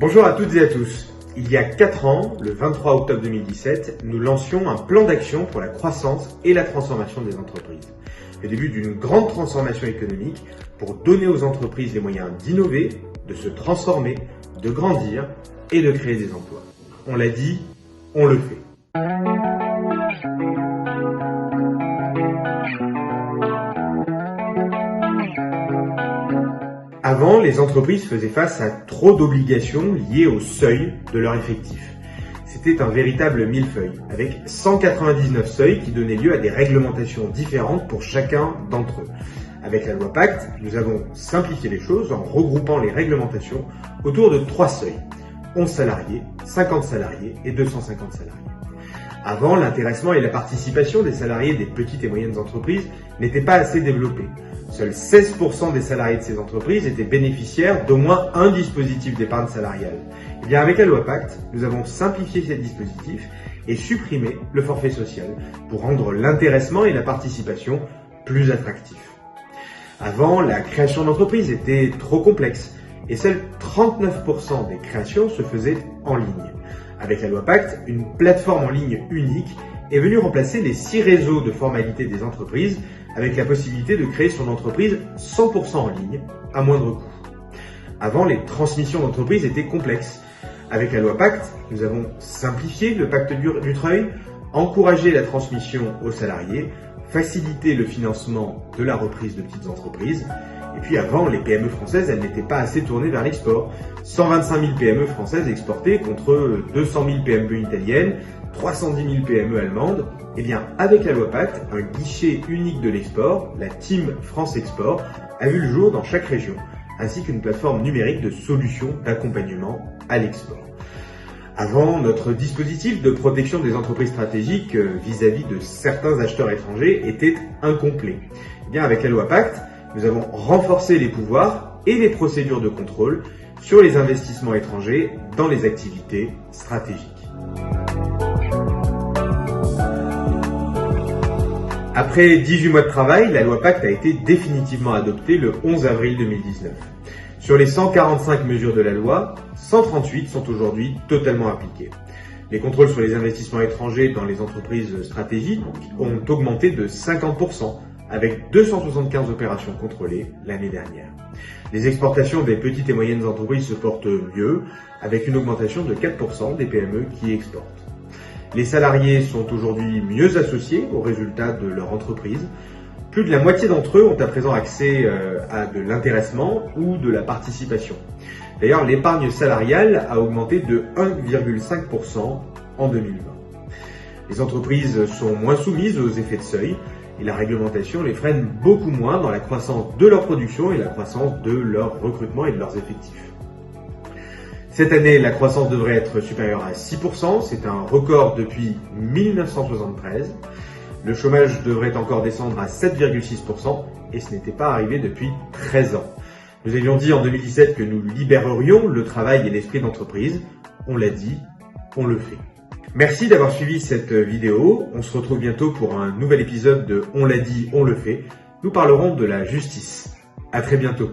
Bonjour à toutes et à tous. Il y a 4 ans, le 23 octobre 2017, nous lancions un plan d'action pour la croissance et la transformation des entreprises. Le début d'une grande transformation économique pour donner aux entreprises les moyens d'innover, de se transformer, de grandir et de créer des emplois. On l'a dit, on le fait. Avant, les entreprises faisaient face à trop d'obligations liées au seuil de leur effectif. C'était un véritable millefeuille, avec 199 seuils qui donnaient lieu à des réglementations différentes pour chacun d'entre eux. Avec la loi Pacte, nous avons simplifié les choses en regroupant les réglementations autour de 3 seuils. 11 salariés, 50 salariés et 250 salariés. Avant, l'intéressement et la participation des salariés des petites et moyennes entreprises n'étaient pas assez développés. Seuls 16% des salariés de ces entreprises étaient bénéficiaires d'au moins un dispositif d'épargne salariale. Et bien avec la loi Pacte, nous avons simplifié ces dispositifs et supprimé le forfait social pour rendre l'intéressement et la participation plus attractifs. Avant, la création d'entreprise était trop complexe et seuls 39% des créations se faisaient en ligne. Avec la loi Pacte, une plateforme en ligne unique est venue remplacer les 6 réseaux de formalités des entreprises avec la possibilité de créer son entreprise 100% en ligne à moindre coût. Avant, les transmissions d'entreprise étaient complexes. Avec la loi Pacte, nous avons simplifié le pacte du travail, encouragé la transmission aux salariés, facilité le financement de la reprise de petites entreprises. Et puis avant, les PME françaises, elles n'étaient pas assez tournées vers l'export. 125 000 PME françaises exportées contre 200 000 PME italiennes, 310 000 PME allemandes. Eh bien, avec la loi Pacte, un guichet unique de l'export, la Team France Export, a vu le jour dans chaque région, ainsi qu'une plateforme numérique de solutions d'accompagnement à l'export. Avant, notre dispositif de protection des entreprises stratégiques vis-à-vis de certains acheteurs étrangers était incomplet. Eh bien, avec la loi Pacte, nous avons renforcé les pouvoirs et les procédures de contrôle sur les investissements étrangers dans les activités stratégiques. Après 18 mois de travail, la loi Pacte a été définitivement adoptée le 11 avril 2019. Sur les 145 mesures de la loi, 138 sont aujourd'hui totalement appliquées. Les contrôles sur les investissements étrangers dans les entreprises stratégiques ont augmenté de 50%, avec 275 opérations contrôlées l'année dernière. Les exportations des petites et moyennes entreprises se portent mieux, avec une augmentation de 4% des PME qui exportent. Les salariés sont aujourd'hui mieux associés aux résultats de leur entreprise. Plus de la moitié d'entre eux ont à présent accès à de l'intéressement ou de la participation. D'ailleurs, l'épargne salariale a augmenté de 1,5% en 2020. Les entreprises sont moins soumises aux effets de seuil et la réglementation les freine beaucoup moins dans la croissance de leur production et la croissance de leur recrutement et de leurs effectifs. Cette année, la croissance devrait être supérieure à 6%, c'est un record depuis 1973. Le chômage devrait encore descendre à 7,6% et ce n'était pas arrivé depuis 13 ans. Nous avions dit en 2017 que nous libérerions le travail et l'esprit d'entreprise. On l'a dit, on le fait. Merci d'avoir suivi cette vidéo. On se retrouve bientôt pour un nouvel épisode de On l'a dit, on le fait. Nous parlerons de la justice. À très bientôt.